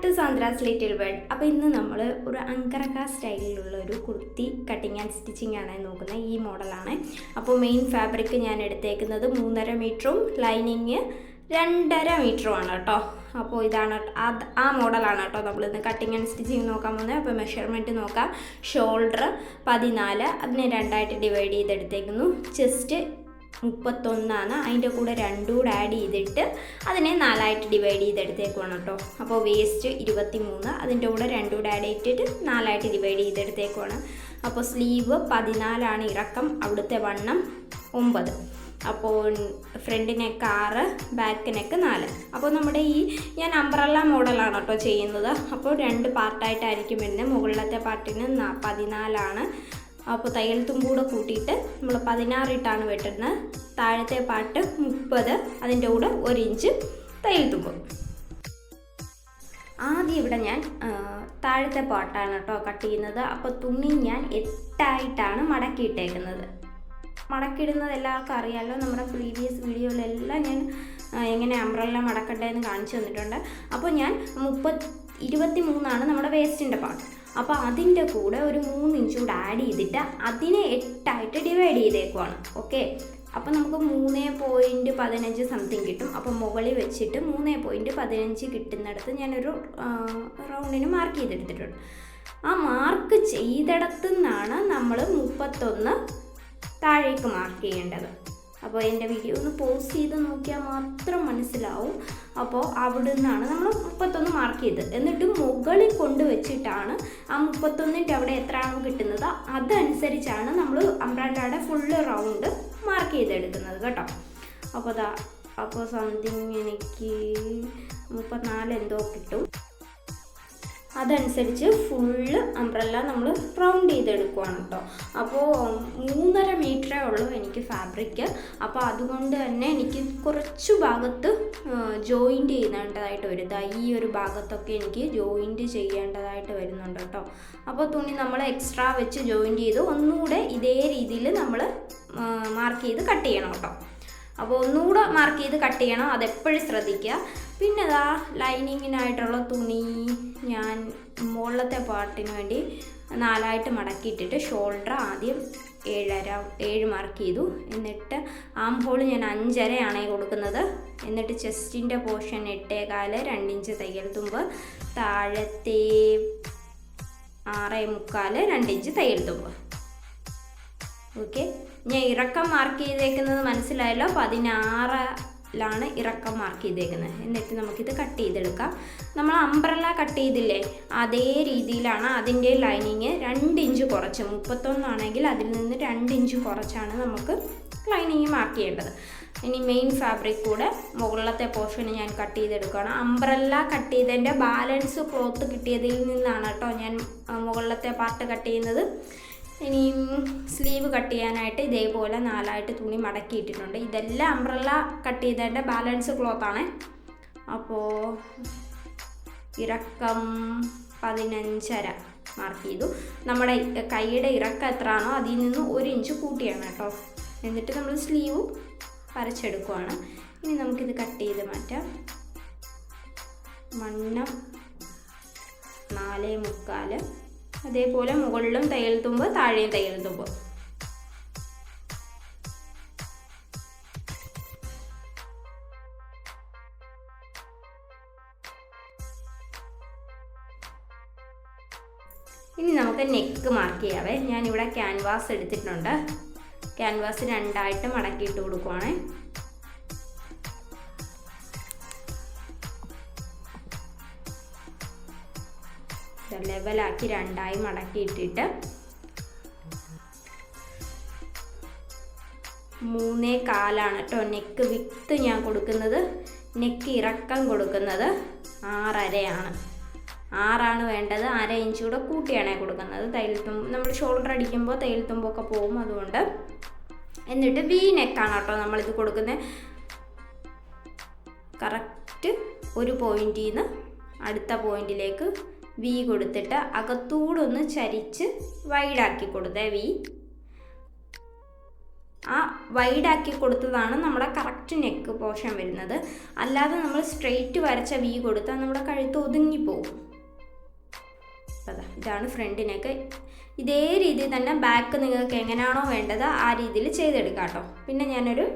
Back to Sandra's little world. അപ്പോൾ ഇന്ന് നമ്മൾ ഒരു അങ്കറക്ക സ്റ്റൈലിലുള്ള ഒരു കുർത്തി കട്ടിങ് ആൻഡ് സ്റ്റിച്ചിങ് ആണ് നോക്കുന്നത്. ഈ മോഡലാണ്. അപ്പോൾ മെയിൻ ഫാബ്രിക് ഞാൻ എടുത്തേക്കുന്നത് 3.5 മീറ്ററും ലൈനിങ് 2.5 മീറ്ററുമാണ് കേട്ടോ. അപ്പോൾ ഇതാണ് ആ മോഡലാണ് കേട്ടോ നമ്മളിന്ന് കട്ടിങ് ആൻഡ് സ്റ്റിച്ചിങ് നോക്കാൻ പോകുന്നത്. അപ്പോൾ മെഷർമെൻറ്റ് നോക്കാം. ഷോൾഡർ 14, അതിനെ 2ആയിട്ട് ഡിവൈഡ് ചെയ്തെടുത്തേക്കുന്നു. ചെസ്റ്റ് 31, അതിൻ്റെ കൂടെ 2 കൂടെ ആഡ് ചെയ്തിട്ട് അതിനെ 4ആയിട്ട് ഡിവൈഡ് ചെയ്തെടുത്തേക്കുവാണ് കേട്ടോ. അപ്പോൾ വേസ്റ്റ് 23, അതിൻ്റെ കൂടെ 2 കൂടെ ആഡ് ചെയ്തിട്ട് 4ആയിട്ട് ഡിവൈഡ് ചെയ്തെടുത്തേക്കുവാണ്. അപ്പോൾ സ്ലീവ് 14 ഇറക്കം, അവിടുത്തെ വണ്ണം 9. അപ്പോൾ ഫ്രണ്ട് നെക്ക് 6, ബാക്ക് നെക്ക് 4. അപ്പോൾ നമ്മുടെ ഞാൻ അംബ്രല്ല മോഡലാണ് കേട്ടോ ചെയ്യുന്നത്. അപ്പോൾ 2 പാർട്ടായിട്ടായിരിക്കും വരുന്നത്. മുകളിലത്തെ പാർട്ടിന് 14, അപ്പോൾ തയ്യൽ തുമ്പൂടെ കൂട്ടിയിട്ട് നമ്മൾ 16 ഇട്ടാണ് വെട്ടുന്നത്. താഴത്തെ പാർട്ട് 30, അതിൻ്റെ കൂടെ 1 ഇഞ്ച് തയ്യൽ തുമ്പ്. ആദ്യം ഇവിടെ ഞാൻ താഴത്തെ പാർട്ടാണ് കേട്ടോ കട്ട് ചെയ്യുന്നത്. അപ്പോൾ തുണി ഞാൻ 8ആയിട്ടാണ് മടക്കിയിട്ടേക്കുന്നത്. മടക്കിയിടുന്നത് എല്ലാവർക്കും അറിയാമല്ലോ. നമ്മുടെ പ്രീവിയസ് വീഡിയോയിലെല്ലാം ഞാൻ എങ്ങനെ അംബ്രല്ല മടക്കണ്ടേന്ന് കാണിച്ചു തന്നിട്ടുണ്ട്. അപ്പോൾ ഞാൻ 23 നമ്മുടെ വേസ്റ്റിൻ്റെ പാർട്ട്. അപ്പോൾ അതിൻ്റെ കൂടെ ഒരു 3 ഇഞ്ച് കൂടെ ആഡ് ചെയ്തിട്ട് അതിനെ 8ആയിട്ട് ഡിവൈഡ് ചെയ്തേക്കുവാണ്. ഓക്കെ, അപ്പോൾ നമുക്ക് 3.15 സംതിങ് കിട്ടും. അപ്പോൾ മുകളിൽ വെച്ചിട്ട് 3.15 കിട്ടുന്നിടത്ത് ഞാനൊരു റൗണ്ടിന് മാർക്ക് ചെയ്തെടുത്തിട്ടുണ്ട്. ആ മാർക്ക് ചെയ്തിടത്തു നിന്നാണ് നമ്മൾ 31 താഴേക്ക് മാർക്ക് ചെയ്യേണ്ടത്. അപ്പോൾ എൻ്റെ വീഡിയോ ഒന്ന് പോസ് ചെയ്ത് നോക്കിയാൽ മാത്രം മനസ്സിലാവും. അപ്പോൾ അവിടെ നിന്നാണ് നമ്മൾ 31 മാർക്ക് ചെയ്തത്. എന്നിട്ട് മുകളിൽ കൊണ്ടുവച്ചിട്ടാണ് ആ 31ൻ്റെ അവിടെ എത്രയാണോ കിട്ടുന്നത് അതനുസരിച്ചാണ് നമ്മൾ അംബ്രല്ലയുടെ ഫുള്ള് റൗണ്ട് മാർക്ക് ചെയ്തെടുക്കുന്നത് കേട്ടോ. അപ്പോൾ സംതിങ് എനിക്ക് 34 എന്തോ കിട്ടും. അതനുസരിച്ച് ഫുള്ള് അംബ്രല്ല നമ്മൾ റൗണ്ട് ചെയ്തെടുക്കുവാണ് കേട്ടോ. അപ്പോൾ 3.5 മീറ്ററേ ഉള്ളൂ എനിക്ക് ഫാബ്രിക്. അപ്പോൾ അതുകൊണ്ട് തന്നെ എനിക്ക് കുറച്ച് ഭാഗത്ത് ജോയിൻറ്റ് ചെയ്യേണ്ടതായിട്ട് വരും. ഈ ഒരു ഭാഗത്തൊക്കെ എനിക്ക് ജോയിൻറ്റ് ചെയ്യേണ്ടതായിട്ട് വരുന്നുണ്ട് കേട്ടോ. അപ്പോൾ തുണി നമ്മൾ എക്സ്ട്രാ വെച്ച് ജോയിൻറ്റ് ചെയ്ത് ഒന്നുകൂടെ ഇതേ രീതിയിൽ നമ്മൾ മാർക്ക് ചെയ്ത് കട്ട് ചെയ്യണം കേട്ടോ. അപ്പോൾ ഒന്നുകൂടെ മാർക്ക് ചെയ്ത് കട്ട് ചെയ്യണം, അതെപ്പോഴും ശ്രദ്ധിക്കുക. പിന്നെ ലൈനിങ്ങിനായിട്ടുള്ള തുണി ഞാൻ മുകളിലത്തെ പാർട്ടിന് വേണ്ടി 4ആയിട്ട് മടക്കിയിട്ടിട്ട് ഷോൾഡർ ആദ്യം 7 മാർക്ക് ചെയ്തു. എന്നിട്ട് ആം ഹോൾ ഞാൻ 5.5 കൊടുക്കുന്നത്. എന്നിട്ട് ചെസ്റ്റിൻ്റെ പോർഷൻ 8.25, 2 ഇഞ്ച് തയ്യൽ തുമ്പ്. താഴത്തെ 6.25, 2 ഇഞ്ച് തയ്യൽ തുമ്പ്. ഓക്കെ, ഞാൻ ഇറക്കം മാർക്ക് ചെയ്തേക്കുന്നത് മനസ്സിലായല്ലോ. 16ലാണ് ഇറക്കം മാർക്ക് ചെയ്തേക്കുന്നത്. എന്നിട്ട് നമുക്കിത് കട്ട് ചെയ്തെടുക്കാം. നമ്മൾ അംബ്രല്ല കട്ട് ചെയ്തില്ലേ, അതേ രീതിയിലാണ് അതിൻ്റെ ലൈനിങ് 2 ഇഞ്ച് കുറച്ച്. 31 ആണെങ്കിൽ അതിൽ നിന്ന് 2 ഇഞ്ച് കുറച്ചാണ് നമുക്ക് ലൈനിങ് മാർക്ക് ചെയ്യേണ്ടത്. ഇനി മെയിൻ ഫാബ്രിക് കൂടെ മുകളിലത്തെ പോർഷന് ഞാൻ കട്ട് ചെയ്തെടുക്കുകയാണ്. അംബ്രല്ല കട്ട് ചെയ്തതിൻ്റെ ബാലൻസ് ക്ലോത്ത് കിട്ടിയതിൽ നിന്നാണ് കേട്ടോ ഞാൻ മുകളിലത്തെ പാർട്ട് കട്ട് ചെയ്യുന്നത്. ഇനി സ്ലീവ് കട്ട് ചെയ്യാനായിട്ട് ഇതേപോലെ 4ആയിട്ട് തുണി മടക്കിയിട്ടിട്ടുണ്ട്. ഇതെല്ലാം അംബ്രല്ല കട്ട് ചെയ്തതിൻ്റെ ബാലൻസ് ക്ലോത്താണ്. അപ്പോൾ ഇറക്കം 15.5 മാർക്ക് ചെയ്തു. നമ്മുടെ കൈയുടെ ഇറക്കം എത്രയാണോ അതിൽ നിന്ന് 1 ഇഞ്ച് കൂട്ടിയാണ് കേട്ടോ. എന്നിട്ട് നമ്മൾ സ്ലീവ് വരച്ചെടുക്കുവാണ്. ഇനി നമുക്കിത് കട്ട് ചെയ്ത് മാറ്റാം. വണ്ണം 4.25, അതേപോലെ മുകളിലും തയ്യൽ തുമ്പ്, താഴെയും തയ്യൽ തുമ്പ്. ഇനി നമുക്ക് നെക്ക് മാർക്ക് ചെയ്യാവേ. ഞാനിവിടെ ക്യാൻവാസ് എടുത്തിട്ടുണ്ട്. ക്യാൻവാസ് 2ആയിട്ട് മടക്കിയിട്ട് കൊടുക്കുവാണേ. ലെവലാക്കി 2ആയി മടക്കിയിട്ടിട്ട് 3.25 കേട്ടോ നെക്ക് വിത്ത് ഞാൻ കൊടുക്കുന്നത്. നെക്ക് ഇറക്കം കൊടുക്കുന്നത് 6.5 6 വേണ്ടത്. 1/2 ഇഞ്ച് കൂടെ കൂട്ടിയാണ് കൊടുക്കുന്നത്. തയ്യൽ തുമ്പ് നമ്മൾ ഷോൾഡർ അടിക്കുമ്പോൾ തയ്യൽ തുമ്പൊക്കെ പോകും, അതുകൊണ്ട്. എന്നിട്ട് വി നെക്കാണ് കേട്ടോ നമ്മളിത് കൊടുക്കുന്നത്. കറക്റ്റ് ഒരു പോയിന്റിൽ നിന്ന് അടുത്ത പോയിന്റിലേക്ക് വി കൊടുത്തിട്ട് അകത്തൂടെ ഒന്ന് ചരിച്ച് വൈഡാക്കി കൊടുത്തേ വി. ആ വൈഡാക്കി കൊടുത്തതാണ് നമ്മുടെ കറക്റ്റ് നെക്ക് പോർഷൻ വരുന്നത്. അല്ലാതെ നമ്മൾ സ്ട്രെയിറ്റ് വരച്ച വി കൊടുത്താൽ നമ്മുടെ കഴുത്ത് ഒതുങ്ങിപ്പോവും. അതാ ഇതാണ് ഫ്രണ്ട് നെക്ക്. ഇതേ രീതിയിൽ തന്നെ ബാക്ക് നിങ്ങൾക്ക് എങ്ങനെയാണോ വേണ്ടത് ആ രീതിയിൽ ചെയ്തെടുക്കാം കേട്ടോ. പിന്നെ ഞാനൊരു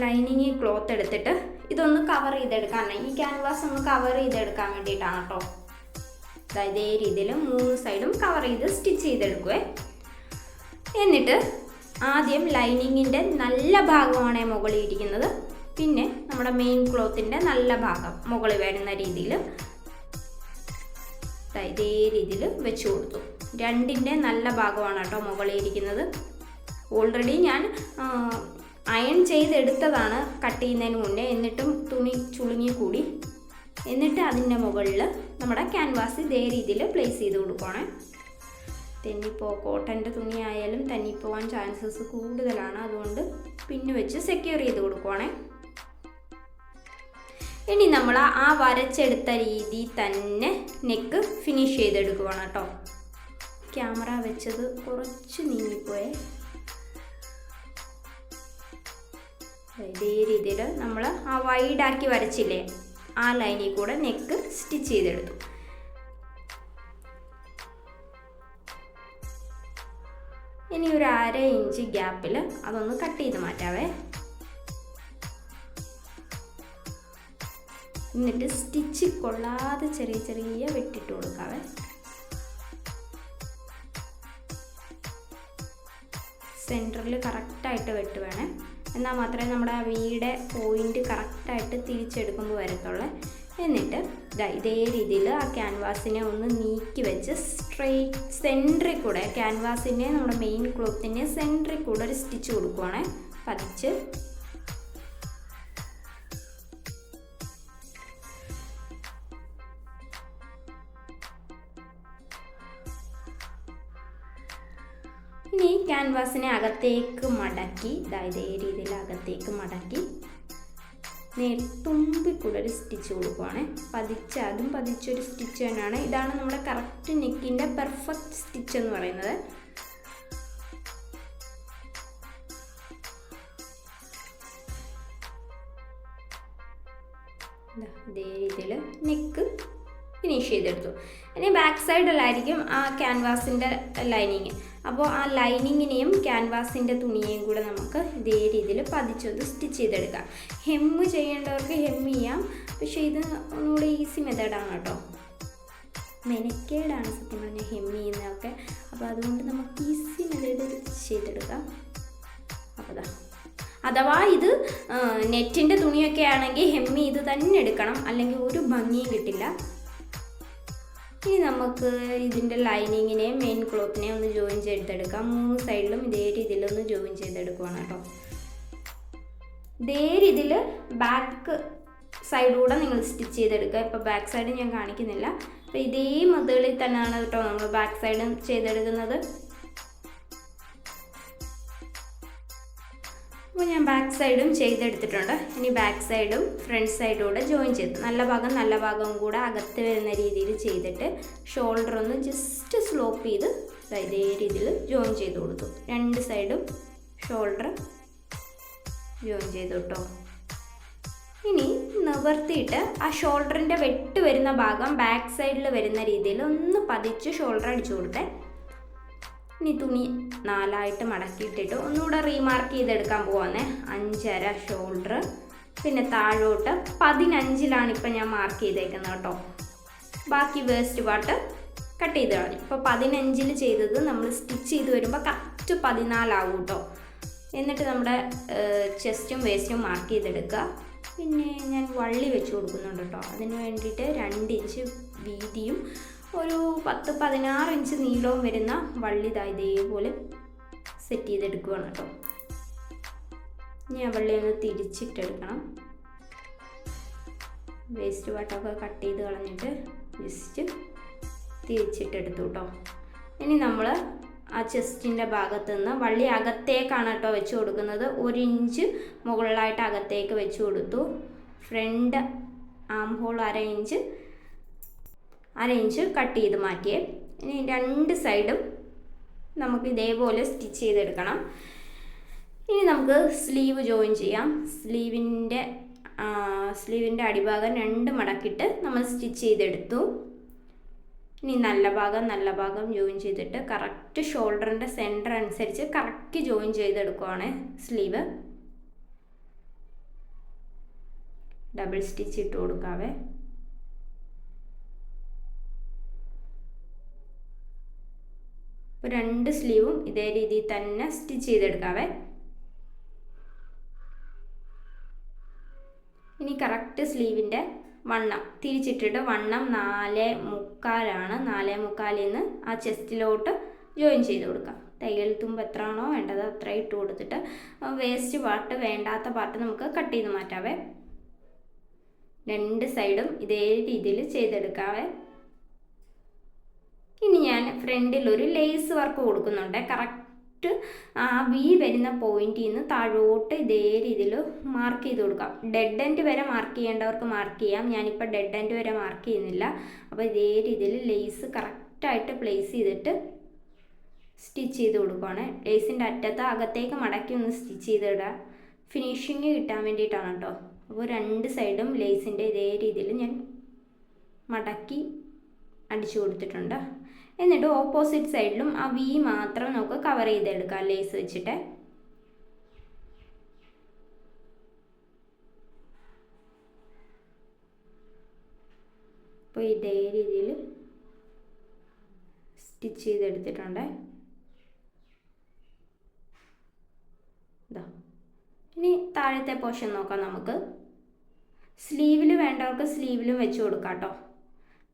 ലൈനിങ് ക്ലോത്ത് എടുത്തിട്ട് ഇതൊന്ന് കവർ ചെയ്തെടുക്കാനാണ്, ഈ ക്യാൻവാസ് ഒന്ന് കവർ ചെയ്തെടുക്കാൻ വേണ്ടിയിട്ടാണ് കേട്ടോ. ഇതേ രീതിയിൽ 3 സൈഡും കവർ ചെയ്ത് സ്റ്റിച്ച് ചെയ്തെടുക്കുവേ. എന്നിട്ട് ആദ്യം ലൈനിങ്ങിൻ്റെ നല്ല ഭാഗമാണ് മുകളിൽ ഇരിക്കുന്നത്, പിന്നെ നമ്മുടെ മെയിൻ ക്ലോത്തിൻ്റെ നല്ല ഭാഗം മുകളിൽ വരുന്ന രീതിയിൽ ഇതേ രീതിയിൽ വെച്ച് കൊടുത്തു. രണ്ടിൻ്റെ നല്ല ഭാഗമാണ് കേട്ടോ മുകളിൽ ഇരിക്കുന്നത്. ഓൾറെഡി ഞാൻ അയൺ ചെയ്തെടുത്തതാണ് കട്ട് ചെയ്യുന്നതിന് മുന്നേ, എന്നിട്ടും തുണി ചുളുങ്ങി കൂടി. എന്നിട്ട് അതിൻ്റെ മുകളിൽ നമ്മുടെ ക്യാൻവാസ് ഇതേ രീതിയിൽ പ്ലേസ് ചെയ്ത് കൊടുക്കുകയാണ്. കോട്ടൻ്റെ തുണി ആയാലും തന്നിപ്പോവാൻ ചാൻസസ് കൂടുതലാണ്, അതുകൊണ്ട് പിന്ന് വെച്ച് സെക്യൂർ ചെയ്ത് കൊടുക്കുകയാണ്. ഇനി നമ്മൾ ആ വരച്ചെടുത്ത രീതി തന്നെ നെക്ക് ഫിനിഷ് ചെയ്തെടുക്കുകയാണ് കേട്ടോ. ക്യാമറ വെച്ചത് കുറച്ച് നീങ്ങിപ്പോയേ. ഇതേ രീതിയിൽ നമ്മൾ ആ വൈഡാക്കി വരച്ചില്ലേ ആ ലൈനിൽ കൂടെ നെക്ക് സ്റ്റിച്ച് ചെയ്തെടുത്തു. ഇനി ഒരു 1/2 ഇഞ്ച് ഗ്യാപ്പിൽ അതൊന്ന് കട്ട് ചെയ്ത് മാറ്റാവേ. എന്നിട്ട് സ്റ്റിച്ച് കൊള്ളാതെ ചെറിയ ചെറിയ വെട്ടിട്ട് കൊടുക്കാവേ. സെൻറ്ററിൽ കറക്റ്റായിട്ട് വെട്ട് വേണേ, എന്നാൽ മാത്രമേ നമ്മുടെ വീടെ പോയിന്റ് കറക്റ്റായിട്ട് തിരിച്ചെടുക്കുമ്പോൾ വരത്തുള്ളൂ. എന്നിട്ട് ഇതേ രീതിയിൽ ആ ക്യാൻവാസിനെ ഒന്ന് നീക്കി വെച്ച് സ്ട്രെയിറ്റ് സെൻറ്ററിൽ കൂടെ ക്യാൻവാസിൻ്റെ നമ്മുടെ മെയിൻ ക്ലോത്തിൻ്റെ സെൻറ്ററിൽ കൂടെ ഒരു സ്റ്റിച്ച് കൊടുക്കുവാണേ പതിച്ച്. ഇനി ക്യാൻവാസിനെ അകത്തേക്ക് മടക്കി ഇതേ രീതിയിൽ അകത്തേക്ക് മടക്കി തുമ്പിക്കൂടെ ഒരു സ്റ്റിച്ച് കൊടുക്കുവാണ്. അതും പതിച്ചൊരു സ്റ്റിച്ച് തന്നെയാണ്. ഇതാണ് നമ്മുടെ കറക്റ്റ് നെക്കിൻ്റെ പെർഫെക്റ്റ് സ്റ്റിച്ച് എന്ന് പറയുന്നത്. ഇതേ രീതിയിൽ നെക്ക് ഫിനിഷ് ചെയ്തെടുത്തു. ഇനി ബാക്ക് സൈഡിലായിരിക്കും ആ ക്യാൻവാസിൻ്റെ ലൈനിങ്. അപ്പോൾ ആ ലൈനിങ്ങിനെയും ക്യാൻവാസിൻ്റെ തുണിയെയും കൂടെ നമുക്ക് ഇതേ രീതിയിൽ പതിച്ചൊന്ന് സ്റ്റിച്ച് ചെയ്തെടുക്കാം. ഹെമ്മ് ചെയ്യേണ്ടവർക്ക് ഹെമ്മ് ചെയ്യാം, പക്ഷേ ഇത് ഒന്നുകൂടെ ഈസി മെത്തേഡാണ് കേട്ടോ. മെനക്കേടാണ് സത്യം പറഞ്ഞാൽ ഹെമ്മ് ചെയ്യുന്നതൊക്കെ. അപ്പോൾ അതുകൊണ്ട് നമുക്ക് ഈസി മെത്തേഡ് ചെയ്തെടുക്കാം. അപ്പോൾ അഥവാ ഇത് നെറ്റിൻ്റെ തുണിയൊക്കെ ആണെങ്കിൽ ഹെമ്മ് ചെയ്ത് തന്നെ എടുക്കണം, അല്ലെങ്കിൽ ഒരു ഭംഗിയും കിട്ടില്ല. ഇനി നമുക്ക് ഇതിൻ്റെ ലൈനിങ്ങിനെയും മെയിൻ ക്ലോത്തിനെയും ഒന്ന് ജോയിൻ ചെയ്തെടുക്കാം. 3 സൈഡിലും ഇതേ രീതിയിലൊന്ന് ജോയിൻ ചെയ്തെടുക്കുവാണ് കേട്ടോ. ഇതേ രീതിയിൽ ബാക്ക് സൈഡിലൂടെ നിങ്ങൾ സ്റ്റിച്ച് ചെയ്തെടുക്കുക. ഇപ്പോൾ ബാക്ക് സൈഡ് ഞാൻ കാണിക്കുന്നില്ല. അപ്പോൾ ഇതേ മെത്തേഡിൽ തന്നെയാണ് കേട്ടോ നമ്മൾ ബാക്ക് സൈഡും ചെയ്തെടുക്കുന്നത്. അപ്പോൾ ഞാൻ ബാക്ക് സൈഡും ചെയ്തെടുത്തിട്ടുണ്ട്. ഇനി ബാക്ക് സൈഡും ഫ്രണ്ട് സൈഡും കൂടെ ജോയിൻ ചെയ്തു. നല്ല ഭാഗവും കൂടെ അകത്ത് വരുന്ന രീതിയിൽ ചെയ്തിട്ട് ഷോൾഡർ ഒന്ന് ജസ്റ്റ് സ്ലോപ്പ് ചെയ്ത് ഇതേ രീതിയിൽ ജോയിൻ ചെയ്ത് കൊടുത്തു. 2 സൈഡും ഷോൾഡർ ജോയിൻ ചെയ്തു കേട്ടോ. ഇനി നിവർത്തിയിട്ട് ആ ഷോൾഡറിൻ്റെ വെട്ട് വരുന്ന ഭാഗം ബാക്ക് സൈഡിൽ വരുന്ന രീതിയിൽ ഒന്ന് പതിച്ച് ഷോൾഡർ അടിച്ചു കൊടുത്തേ. ഇനി തുണി 4ആയിട്ട് മടക്കിയിട്ടിട്ട് ഒന്നുകൂടെ റീമാർക്ക് ചെയ്തെടുക്കാൻ പോവാന്നേ. 5.5 ഷോൾഡർ, പിന്നെ താഴോട്ട് 15ലാണ് ഇപ്പം ഞാൻ മാർക്ക് ചെയ്തേക്കുന്നത് കേട്ടോ. ബാക്കി വേസ്റ്റ് പാർട്ട് കട്ട് ചെയ്ത് കളഞ്ഞു. ഇപ്പോൾ 15 ചെയ്തത് നമ്മൾ സ്റ്റിച്ച് ചെയ്ത് വരുമ്പോൾ കറക്റ്റ് 14 ആവും കേട്ടോ. എന്നിട്ട് നമ്മുടെ ചെസ്റ്റും വേസ്റ്റും മാർക്ക് ചെയ്തെടുക്കുക. പിന്നെ ഞാൻ വള്ളി വെച്ച് കൊടുക്കുന്നുണ്ട് കേട്ടോ. അതിന് വേണ്ടിയിട്ട് 2 ഇഞ്ച് വീതിയും ഒരു 10-16 ഇഞ്ച് നീളവും വരുന്ന വള്ളി ഇതേപോലെ സെറ്റ് ചെയ്തെടുക്കുകയാണ് കേട്ടോ. ഇനി ആ വള്ളി ഒന്ന് തിരിച്ചിട്ടെടുക്കണം. വേസ്റ്റ് പാട്ടൊക്കെ കട്ട് ചെയ്ത് കളഞ്ഞിട്ട് ജസ്റ്റ് തിരിച്ചിട്ടെടുത്തു കേട്ടോ. ഇനി നമ്മൾ ആ ചെസ്റ്റിൻ്റെ ഭാഗത്ത് നിന്ന് വള്ളി അകത്തേക്കാണ് കേട്ടോ വെച്ച് കൊടുക്കുന്നത്. 1 ഇഞ്ച് മുകളിലായിട്ട് അകത്തേക്ക് വെച്ച് കൊടുത്തു. Front arm hole 1/2 inch cut ചെയ്ത് മാറ്റിയേ. ഇനി 2 സൈഡും നമുക്ക് ഇതേപോലെ സ്റ്റിച്ച് ചെയ്തെടുക്കണം. ഇനി നമുക്ക് സ്ലീവ് ജോയിൻ ചെയ്യാം. സ്ലീവിൻ്റെ അടിഭാഗം 2 മടക്കിയിട്ട് നമ്മൾ സ്റ്റിച്ച് ചെയ്തെടുത്തു. ഇനി നല്ല ഭാഗം ജോയിൻ ചെയ്തിട്ട് കറക്റ്റ് ഷോൾഡറിൻ്റെ സെൻറ്റർ അനുസരിച്ച് കറക്റ്റ് ജോയിൻ ചെയ്തെടുക്കുവാണ് സ്ലീവ്. ഡബിൾ സ്റ്റിച്ച് ഇട്ട് കൊടുക്കാവേ. ഇപ്പോൾ 2 സ്ലീവും ഇതേ രീതിയിൽ തന്നെ സ്റ്റിച്ച് ചെയ്തെടുക്കാവേ. ഇനി കറക്റ്റ് സ്ലീവിൻ്റെ വണ്ണം തിരിച്ചിട്ടിട്ട് വണ്ണം 4.75 4.75 നിന്ന് ആ ചെസ്റ്റിലോട്ട് ജോയിൻ ചെയ്ത് കൊടുക്കാം. തയ്യൽ തുമ്പ് എത്രയാണോ വേണ്ടത് അത്ര ഇട്ട് കൊടുത്തിട്ട് വേസ്റ്റ് പാർട്ട് വേണ്ടാത്ത പാർട്ട് നമുക്ക് കട്ട് ചെയ്ത് മാറ്റാവേ. 2 സൈഡും ഇതേ രീതിയിൽ ചെയ്തെടുക്കാവേ. ഇനി ഞാൻ ഫ്രണ്ടിൽ ഒരു ലേസ് വർക്ക് കൊടുക്കുന്നുണ്ട്. കറക്റ്റ് ആ വി വരുന്ന പോയിന്റിൽ നിന്ന് താഴോട്ട് ഇതേ രീതിയിൽ മാർക്ക് ചെയ്ത് കൊടുക്കാം. ഡെഡ് എൻഡ് വരെ മാർക്ക് ചെയ്യേണ്ടവർക്ക് മാർക്ക് ചെയ്യാം. ഞാനിപ്പോൾ ഡെഡ് എൻഡ് വരെ മാർക്ക് ചെയ്യുന്നില്ല. അപ്പോൾ ഇതേ രീതിയിൽ ലേസ് കറക്റ്റായിട്ട് പ്ലേസ് ചെയ്തിട്ട് സ്റ്റിച്ച് ചെയ്ത് കൊടുക്കുകയാണ്. ലേസിൻ്റെ അറ്റത്ത് അകത്തേക്ക് മടക്കി ഒന്ന് സ്റ്റിച്ച് ചെയ്തിടുക. ഫിനിഷിങ് കിട്ടാൻ വേണ്ടിയിട്ടാണ് കേട്ടോ. അപ്പോൾ 2 സൈഡും ലേസിൻ്റെ ഇതേ രീതിയിൽ ഞാൻ മടക്കി അടിച്ചു കൊടുത്തിട്ടുണ്ട്. എന്നിട്ട് ഓപ്പോസിറ്റ് സൈഡിലും ആ വി മാത്രം നമുക്ക് കവർ ചെയ്തെടുക്കാം ലേസ് വെച്ചിട്ട്. അപ്പോൾ ഇതേ രീതിയിൽ സ്റ്റിച്ച് ചെയ്തെടുത്തിട്ടുണ്ട്. ഇനി താഴത്തെ പോർഷൻ നോക്കാം നമുക്ക്. സ്ലീവിൽ വേണ്ടവർക്ക് സ്ലീവിലും വെച്ച് കൊടുക്കാം കേട്ടോ.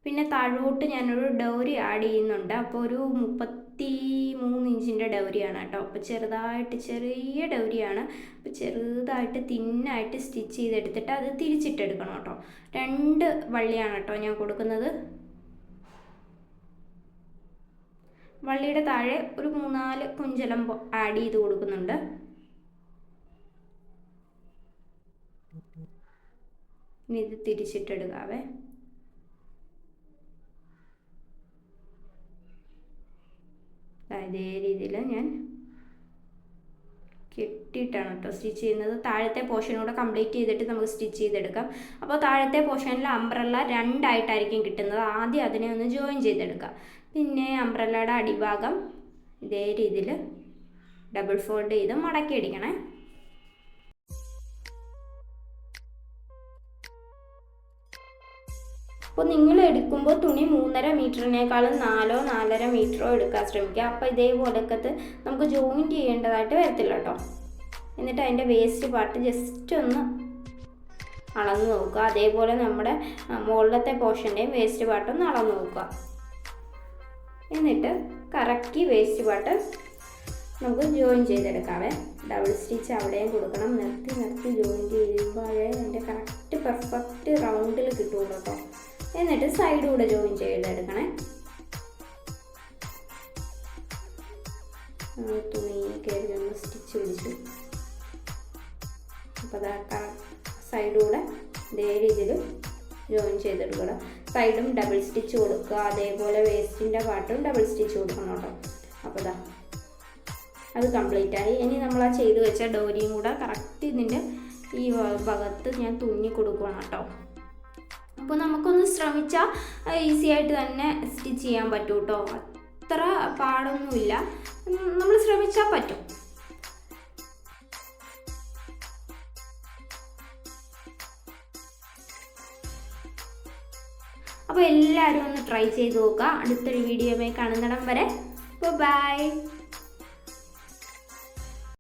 പിന്നെ താഴോട്ട് ഞാനൊരു ഡൗരി ആഡ് ചെയ്യുന്നുണ്ട്. അപ്പോൾ ഒരു 33 ഇഞ്ചിൻ്റെ ഡൗരിയാണ് കേട്ടോ. അപ്പോൾ ചെറിയ ഡൗരിയാണ്. അപ്പോൾ ചെറുതായിട്ട് തിന്നായിട്ട് സ്റ്റിച്ച് ചെയ്തെടുത്തിട്ട് അത് തിരിച്ചിട്ടെടുക്കണം കേട്ടോ. 2 വള്ളിയാണ് കേട്ടോ ഞാൻ കൊടുക്കുന്നത്. വള്ളിയുടെ താഴെ ഒരു 3-4 കുഞ്ചലം ആഡ് ചെയ്ത് കൊടുക്കുന്നുണ്ട്. ഇനി ഇത് തിരിച്ചിട്ടെടുക്കാവേ. ഇതേ രീതിയിൽ ഞാൻ കെട്ടിയിട്ടാണ് കേട്ടോ സ്റ്റിച്ച് ചെയ്യുന്നത്. താഴത്തെ പോർഷനൂടെ കംപ്ലീറ്റ് ചെയ്തിട്ട് നമുക്ക് സ്റ്റിച്ച് ചെയ്തെടുക്കാം. അപ്പോൾ താഴത്തെ പോർഷനിൽ അംബ്രല്ല 2 ആയിട്ടായിരിക്കും കിട്ടുന്നത്. ആദ്യം അതിനെ ഒന്ന് ജോയിൻ ചെയ്തെടുക്കാം. പിന്നെ അംബ്രല്ലയുടെ അടിഭാഗം ഇതേ രീതിയിൽ ഡബിൾ ഫോൾഡ് ചെയ്ത് മടക്കി അടിക്കണേ. അപ്പോൾ നിങ്ങൾ എടുക്കുമ്പോൾ തുണി 3.5 മീറ്ററിനേക്കാളും 4-4.5 മീറ്ററോ എടുക്കാൻ ശ്രമിക്കുക. അപ്പോൾ ഇതേപോലൊക്കെ നമുക്ക് ജോയിൻറ്റ് ചെയ്യേണ്ടതായിട്ട് വരത്തില്ല കേട്ടോ. എന്നിട്ട് അതിൻ്റെ വേസ്റ്റ് പാർട്ട് ജസ്റ്റ് ഒന്ന് അളന്ന് നോക്കുക. അതേപോലെ നമ്മുടെ മുകളിലത്തെ പോർഷൻ്റെയും വേസ്റ്റ് പാർട്ടൊന്ന് അളന്ന് നോക്കുക. എന്നിട്ട് കറക്റ്റ് വേസ്റ്റ് പാർട്ട് നമുക്ക് ജോയിൻ ചെയ്തെടുക്കാവേ. ഡബിൾ സ്റ്റിച്ച് അവിടെയും കൊടുക്കണം. നിർത്തി ജോയിൻ ചെയ്യുമ്പോഴേ അതിൻ്റെ കറക്റ്റ് പെർഫെക്റ്റ് റൗണ്ടിൽ കിട്ടുള്ളൂ കേട്ടോ. എന്നിട്ട് സൈഡിലൂടെ ജോയിൻ ചെയ്തെടുക്കണേ. തുണി കയറി ഒന്ന് സ്റ്റിച്ച് പിടിച്ചു. അപ്പോൾ അതാ സൈഡിലൂടെ ഇതേ രീതിയിൽ ജോയിൻ ചെയ്തെടുക്കണം. സൈഡും ഡബിൾ സ്റ്റിച്ച് കൊടുക്കുക. അതേപോലെ വേസ്റ്റിൻ്റെ പാർട്ടും ഡബിൾ സ്റ്റിച്ച് കൊടുക്കണം കേട്ടോ. അപ്പോൾ ഇതാ അത് കംപ്ലീറ്റ് ആയി. ഇനി നമ്മൾ ആ ചെയ്ത് വെച്ച ഡോരിയും കൂടെ കറക്റ്റ് ഇതിൻ്റെ ഈ ഭാഗത്ത് ഞാൻ തുന്നി കൊടുക്കണം കേട്ടോ. അപ്പോൾ നമുക്കൊന്ന് ശ്രമിച്ചാൽ ഈസി ആയിട്ട് തന്നെ സ്റ്റിച്ച് ചെയ്യാൻ പറ്റും കേട്ടോ. അത്ര പാടൊന്നുമില്ല, നമ്മൾ ശ്രമിച്ചാൽ പറ്റും. അപ്പോൾ എല്ലാവരും ഒന്ന് ട്രൈ ചെയ്ത് നോക്കുക. അടുത്തൊരു വീഡിയോയുമായി കാണുന്നിടം വരെ ബൈ.